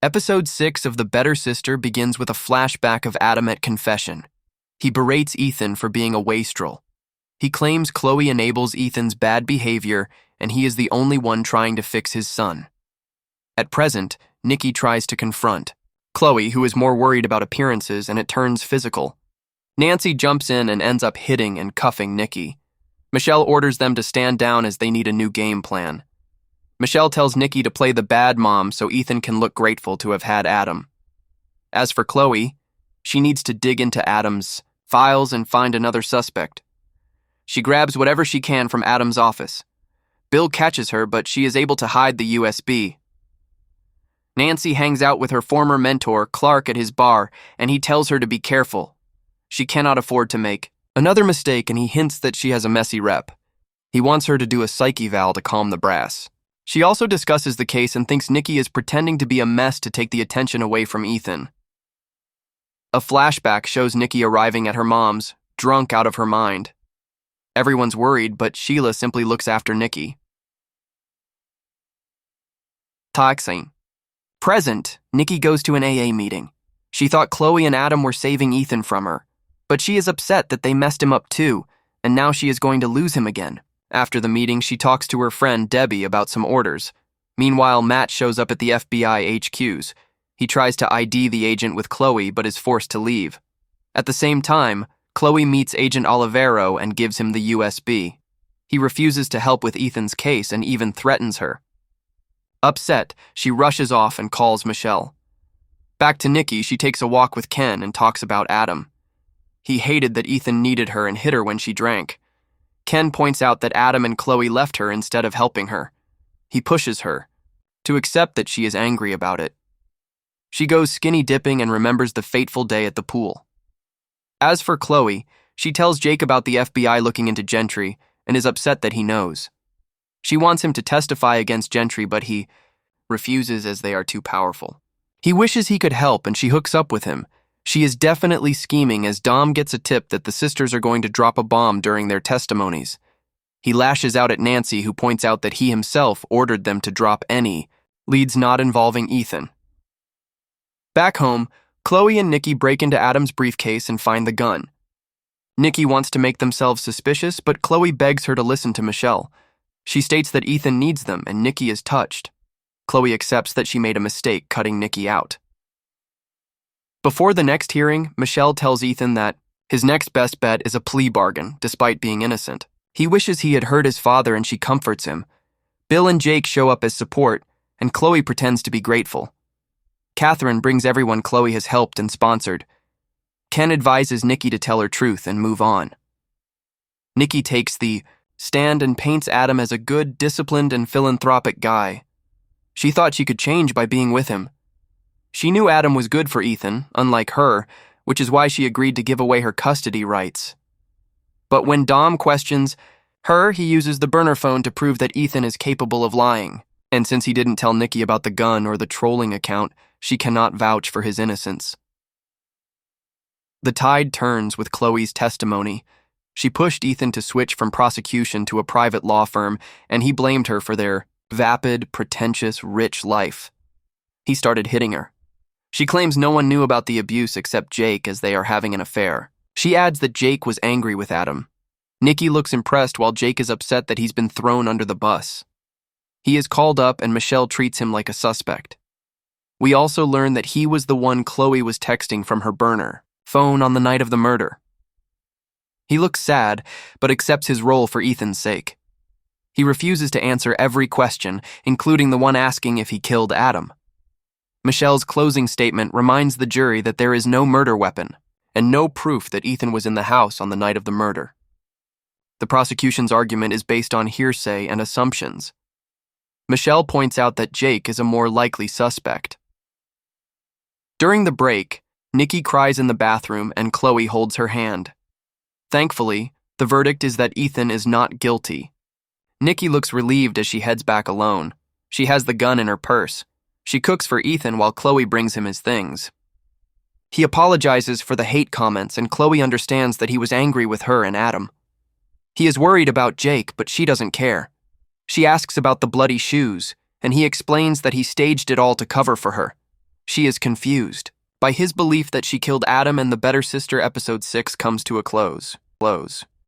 Episode 6 of The Better Sister begins with a flashback of Adam at confession. He berates Ethan for being a wastrel. He claims Chloe enables Ethan's bad behavior and he is the only one trying to fix his son. At present, Nikki tries to confront Chloe, who is more worried about appearances, and it turns physical. Nancy jumps in and ends up hitting and cuffing Nikki. Michelle orders them to stand down as they need a new game plan. Michelle tells Nikki to play the bad mom so Ethan can look grateful to have had Adam. As for Chloe, she needs to dig into Adam's files and find another suspect. She grabs whatever she can from Adam's office. Bill catches her, but she is able to hide the USB. Nancy hangs out with her former mentor, Clark, at his bar, and he tells her to be careful. She cannot afford to make another mistake, and he hints that she has a messy rep. He wants her to do a psych eval to calm the brass. She also discusses the case and thinks Nikki is pretending to be a mess to take the attention away from Ethan. A flashback shows Nikki arriving at her mom's, drunk out of her mind. Everyone's worried, but Sheila simply looks after Nikki. Taxing. Present, Nikki goes to an AA meeting. She thought Chloe and Adam were saving Ethan from her, but she is upset that they messed him up too, and now she is going to lose him again. After the meeting, she talks to her friend Debbie about some orders. Meanwhile, Matt shows up at the FBI HQs. He tries to ID the agent with Chloe, but is forced to leave. At the same time, Chloe meets Agent Olivero and gives him the USB. He refuses to help with Ethan's case and even threatens her. Upset, she rushes off and calls Michelle. Back to Nikki, she takes a walk with Ken and talks about Adam. He hated that Ethan needed her and hit her when she drank. Ken points out that Adam and Chloe left her instead of helping her. He pushes her to accept that she is angry about it. She goes skinny dipping and remembers the fateful day at the pool. As for Chloe, she tells Jake about the FBI looking into Gentry and is upset that he knows. She wants him to testify against Gentry, but he refuses as they are too powerful. He wishes he could help and she hooks up with him. She is definitely scheming as Dom gets a tip that the sisters are going to drop a bomb during their testimonies. He lashes out at Nancy, who points out that he himself ordered them to drop any leads not involving Ethan. Back home, Chloe and Nikki break into Adam's briefcase and find the gun. Nikki wants to make themselves suspicious, but Chloe begs her to listen to Michelle. She states that Ethan needs them and Nikki is touched. Chloe accepts that she made a mistake cutting Nikki out. Before the next hearing, Michelle tells Ethan that his next best bet is a plea bargain, despite being innocent. He wishes he had heard his father and she comforts him. Bill and Jake show up as support, and Chloe pretends to be grateful. Catherine brings everyone Chloe has helped and sponsored. Ken advises Nikki to tell her truth and move on. Nikki takes the stand and paints Adam as a good, disciplined, and philanthropic guy. She thought she could change by being with him. She knew Adam was good for Ethan, unlike her, which is why she agreed to give away her custody rights. But when Dom questions her, he uses the burner phone to prove that Ethan is capable of lying. And since he didn't tell Nikki about the gun or the trolling account, she cannot vouch for his innocence. The tide turns with Chloe's testimony. She pushed Ethan to switch from prosecution to a private law firm, and he blamed her for their vapid, pretentious, rich life. He started hitting her. She claims no one knew about the abuse except Jake, as they are having an affair. She adds that Jake was angry with Adam. Nikki looks impressed while Jake is upset that he's been thrown under the bus. He is called up and Michelle treats him like a suspect. We also learn that he was the one Chloe was texting from her burner phone on the night of the murder. He looks sad, but accepts his role for Ethan's sake. He refuses to answer every question, including the one asking if he killed Adam. Michelle's closing statement reminds the jury that there is no murder weapon and no proof that Ethan was in the house on the night of the murder. The prosecution's argument is based on hearsay and assumptions. Michelle points out that Jake is a more likely suspect. During the break, Nikki cries in the bathroom and Chloe holds her hand. Thankfully, the verdict is that Ethan is not guilty. Nikki looks relieved as she heads back alone. She has the gun in her purse. She cooks for Ethan while Chloe brings him his things. He apologizes for the hate comments and Chloe understands that he was angry with her and Adam. He is worried about Jake, but she doesn't care. She asks about the bloody shoes, and he explains that he staged it all to cover for her. She is confused by his belief that she killed Adam, and the Better Sister episode 6 comes to a close.